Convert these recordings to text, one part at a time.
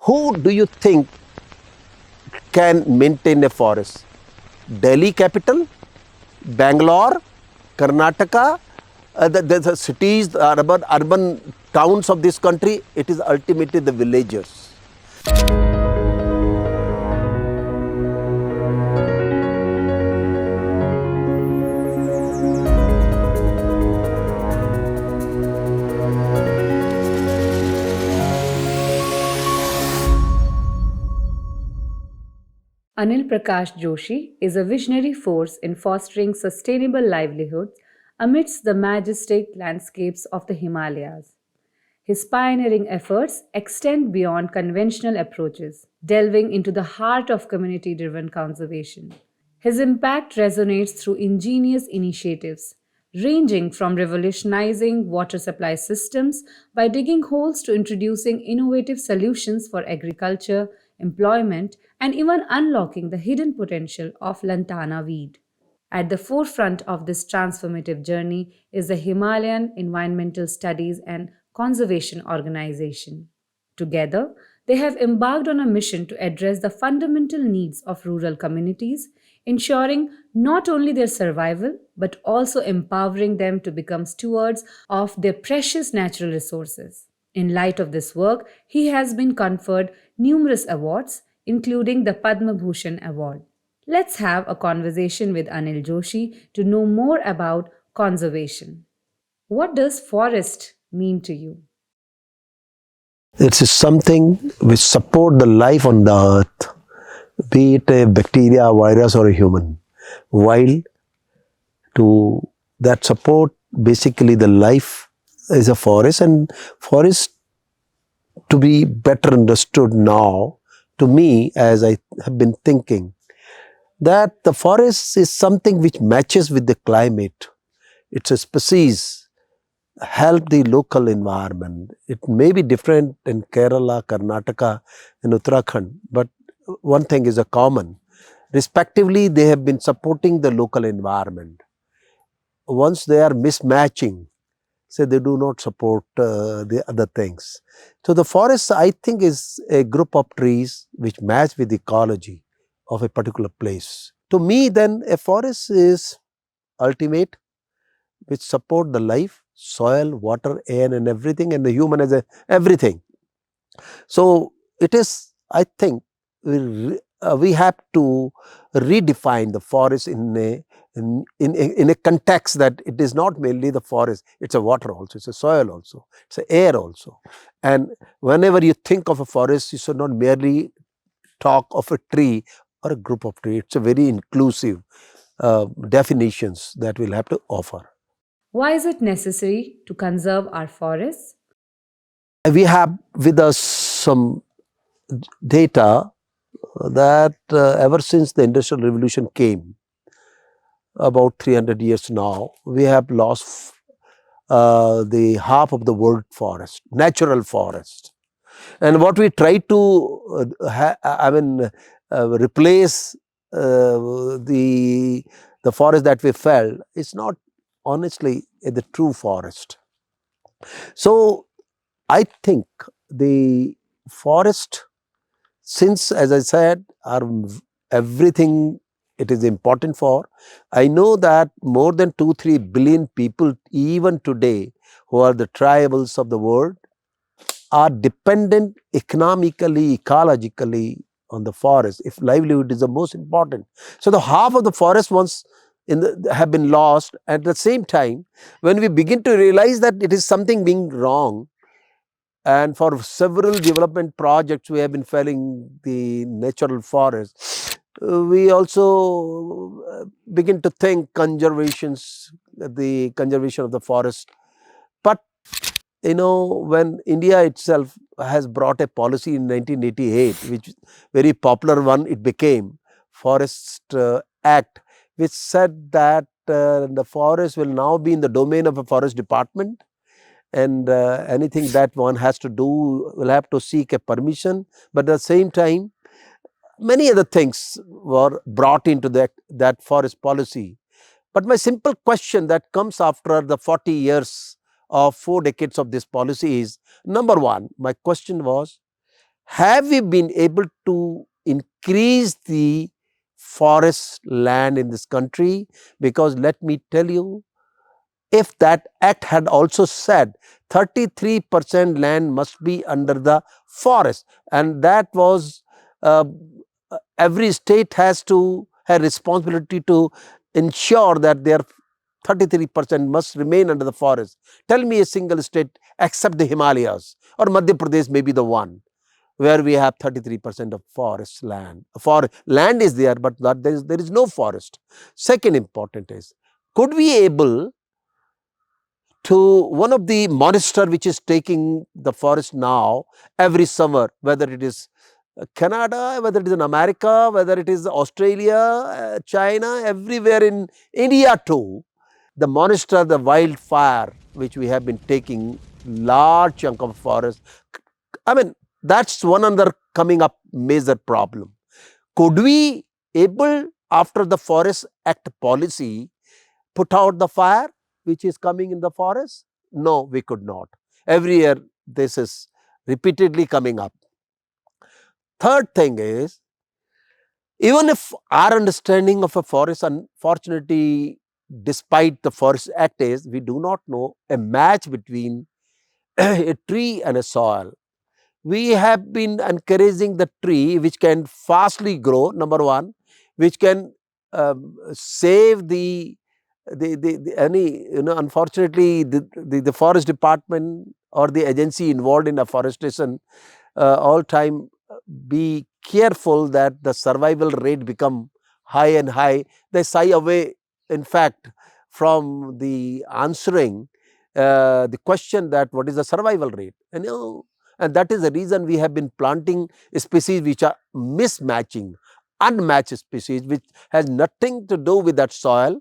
Who do you think can maintain a forest? Delhi capital, Bangalore, Karnataka, the cities, the urban towns of this country, it is ultimately the villagers. Anil Prakash Joshi is a visionary force in fostering sustainable livelihoods amidst the majestic landscapes of the Himalayas. His pioneering efforts extend beyond conventional approaches, delving into the heart of community driven conservation. His impact resonates through ingenious initiatives, ranging from revolutionizing water supply systems by digging holes to introducing innovative solutions for agriculture, employment, and even unlocking the hidden potential of lantana weed. At the forefront of this transformative journey is the Himalayan Environmental Studies and Conservation Organization. Together, they have embarked on a mission to address the fundamental needs of rural communities, ensuring not only their survival but also empowering them to become stewards of their precious natural resources. In light of this work, he has been conferred numerous awards, including the Padma Bhushan Award. Let's have a conversation with Anil Joshi to know more about conservation. What does forest mean to you? It is something which support the life on the earth, be it a bacteria, virus or a human. While to that support basically the life is a forest, and forest to be better understood now, to me, as I have been thinking, that the forest is something which matches with the climate. It's a species, help the local environment. It may be different in Kerala, Karnataka, and Uttarakhand, but one thing is a common. Respectively, they have been supporting the local environment. Once they are mismatching, say they do not support the other things. So the forest, I think, is a group of trees which match with the ecology of a particular place. To me, then, a forest is ultimate, which support the life, soil, water, air, and everything, and the human as a everything. So it is, I think, we have to redefine the forest in a context that it is not merely the forest, it's a water also, it's a soil also, it's a air also. And whenever you think of a forest, you should not merely talk of a tree or a group of trees. It's a very inclusive definitions that we'll have to offer. Why is it necessary to conserve our forests? We have with us some data that ever since the Industrial Revolution came, about 300 years now, we have lost the half of the world forest, natural forest. And what we try to, replace the forest that we felled is not honestly the true forest. So I think the forest, since as I said, are everything it is important for. I know that more than 2-3 billion people even today who are the tribals of the world are dependent economically, ecologically on the forest. If livelihood is the most important. So the half of the forest once have been lost. At the same time, when we begin to realize that it is something being wrong, and for several development projects we have been felling the natural forest, we also begin to think the conservation of the forest. But when India itself has brought a policy in 1988, which very popular one it became, Forest Act, which said that the forest will now be in the domain of a forest department, and anything that one has to do will have to seek a permission. But at the same time, many other things were brought into that forest policy. But my simple question that comes after the 40 years of 4 decades of this policy is, number one, my question was, have we been able to increase the forest land in this country? Because let me tell you, if that act had also said 33% land must be under the forest, and that was uh, every state has to have responsibility to ensure that their 33% must remain under the forest. Tell me a single state except the Himalayas, or Madhya Pradesh may be the one where we have 33% of forest land. For land is there, but there is no forest. Second important is, could we able to one of the monster which is taking the forest now every summer, whether it is Canada, whether it is in America, whether it is Australia, China, everywhere in India too, the monster, the wildfire, which we have been taking large chunk of forest. I mean, that's one other coming up major problem. Could we able after the Forest Act policy put out the fire which is coming in the forest? No, we could not. Every year this is repeatedly coming up. Third thing is, even if our understanding of a forest, unfortunately, despite the Forest Act is, we do not know a match between a tree and a soil. We have been encouraging the tree which can fastly grow, number one, which can save the any, unfortunately, the forest department or the agency involved in afforestation all time be careful that the survival rate become high and high. They shy away, in fact, from the answering the question that what is the survival rate. And that is the reason we have been planting species which are mismatching, unmatched species, which has nothing to do with that soil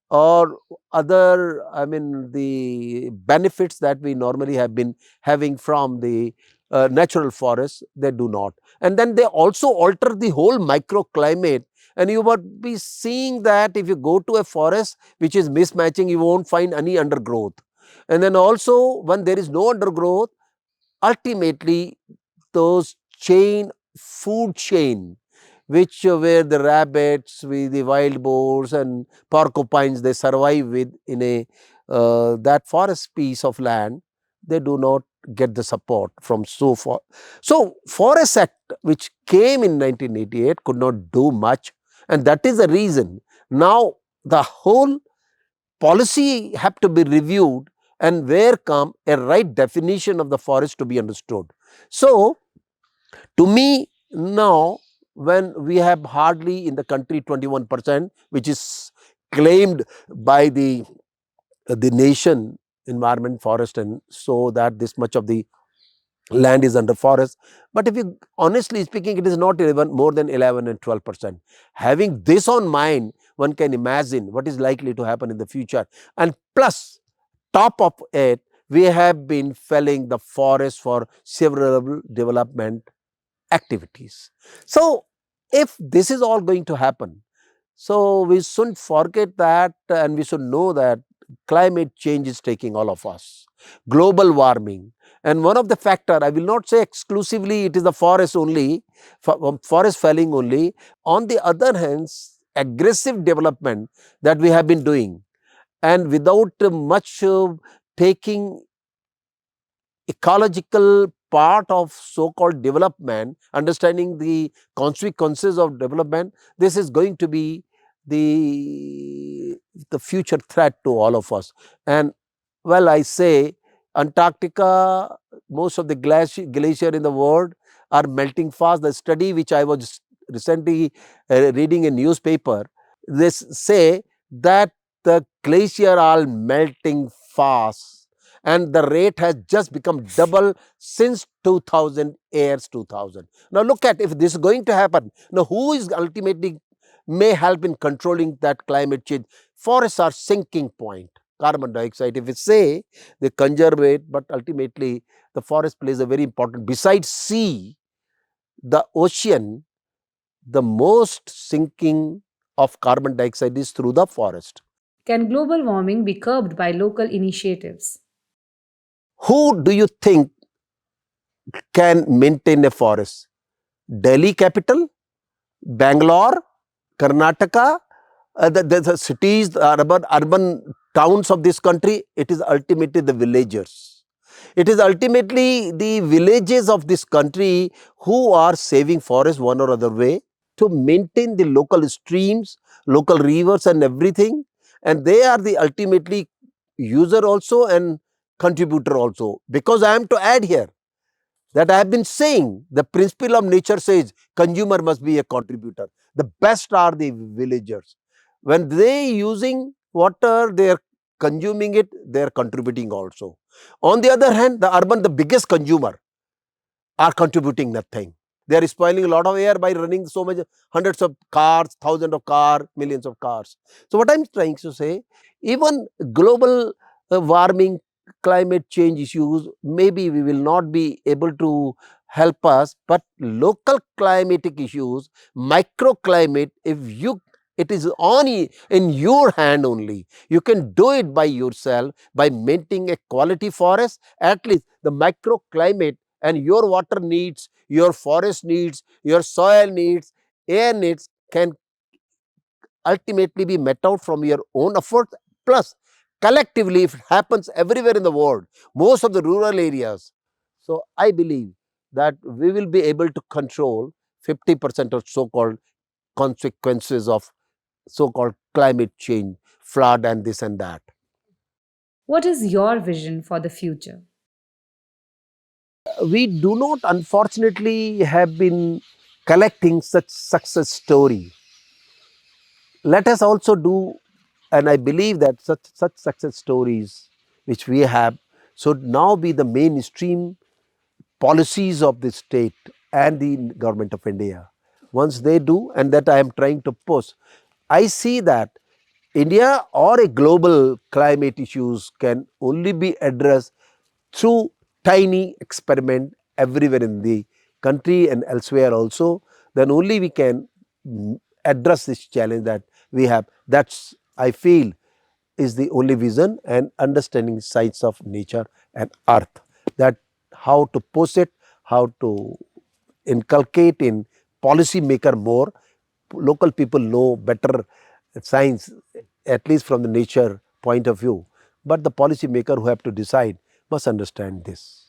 or other, I mean, the benefits that we normally have been having from the natural forests. They do not. And then they also alter the whole microclimate. And you would be seeing that if you go to a forest which is mismatching, you won't find any undergrowth. And then also, when there is no undergrowth, ultimately those food chain, which where the rabbits, with the wild boars and porcupines, they survive with in a that forest piece of land, they do not get the support from so far. So Forest Act, which came in 1988, could not do much, and that is the reason now the whole policy have to be reviewed, and where come a right definition of the forest to be understood. So to me, now, when we have hardly in the country 21%, which is claimed by the nation, environment, forest, and so that this much of the land is under forest. But if you honestly speaking, it is not even more than 11 and 12%. Having this on mind, one can imagine what is likely to happen in the future. And plus, top of it, we have been felling the forest for several development activities. So, if this is all going to happen, so we shouldn't forget that, and we should know that climate change is taking all of us. Global warming, and one of the factor, I will not say exclusively it is the forest only, forest felling only. On the other hand, aggressive development that we have been doing, and without much taking ecological part of so-called development, understanding the consequences of development, this is going to be the future threat to all of us. And well, I say Antarctica, most of the glacier in the world are melting fast. The study which I was recently reading in newspaper, this say that the glacier are melting fast, and the rate has just become double since 2000, years 2000. Now look at, if this is going to happen, now who is ultimately may help in controlling that climate change? Forests are sinking point. Carbon dioxide, if we say they conserve it, but ultimately the forest plays a very important, besides sea, the ocean, the most sinking of carbon dioxide is through the forest. Can global warming be curbed by local initiatives? Who do you think can maintain a forest? Delhi capital, Bangalore, Karnataka, the cities, the urban towns of this country, it is ultimately the villagers. It is ultimately the villages of this country who are saving forest one or other way to maintain the local streams, local rivers and everything. And they are the ultimately user also and contributor also. Because I am to add here that I have been saying, the principle of nature says consumer must be a contributor. The best are the villagers. When they using water, they are consuming it, they are contributing also. On the other hand, the urban, the biggest consumer, are contributing nothing. They are spoiling a lot of air by running so much, hundreds of cars, thousands of cars, millions of cars. So what I'm trying to say, even global warming, climate change issues, maybe we will not be able to help us, but local climatic issues, microclimate, if you, it is in your hand only. You can do it by yourself by maintaining a quality forest. At least the microclimate and your water needs, your forest needs, your soil needs, air needs can ultimately be met out from your own effort. Plus, collectively, if it happens everywhere in the world, most of the rural areas. So, I believe that we will be able to control 50% of so-called consequences of so-called climate change, flood and this and that. What is your vision for the future? We do not unfortunately have been collecting such success story. Let us also do, and I believe that such success stories which we have should now be the mainstream policies of the state and the government of India. Once they do, and that I am trying to push, I see that India or a global climate issues can only be addressed through tiny experiment everywhere in the country and elsewhere also. Then only we can address this challenge that we have. That's, I feel, is the only vision, and understanding science of nature and earth, that how to push it, how to inculcate in policy maker more. Local people know better science, at least from the nature point of view, but the policy maker who have to decide must understand this.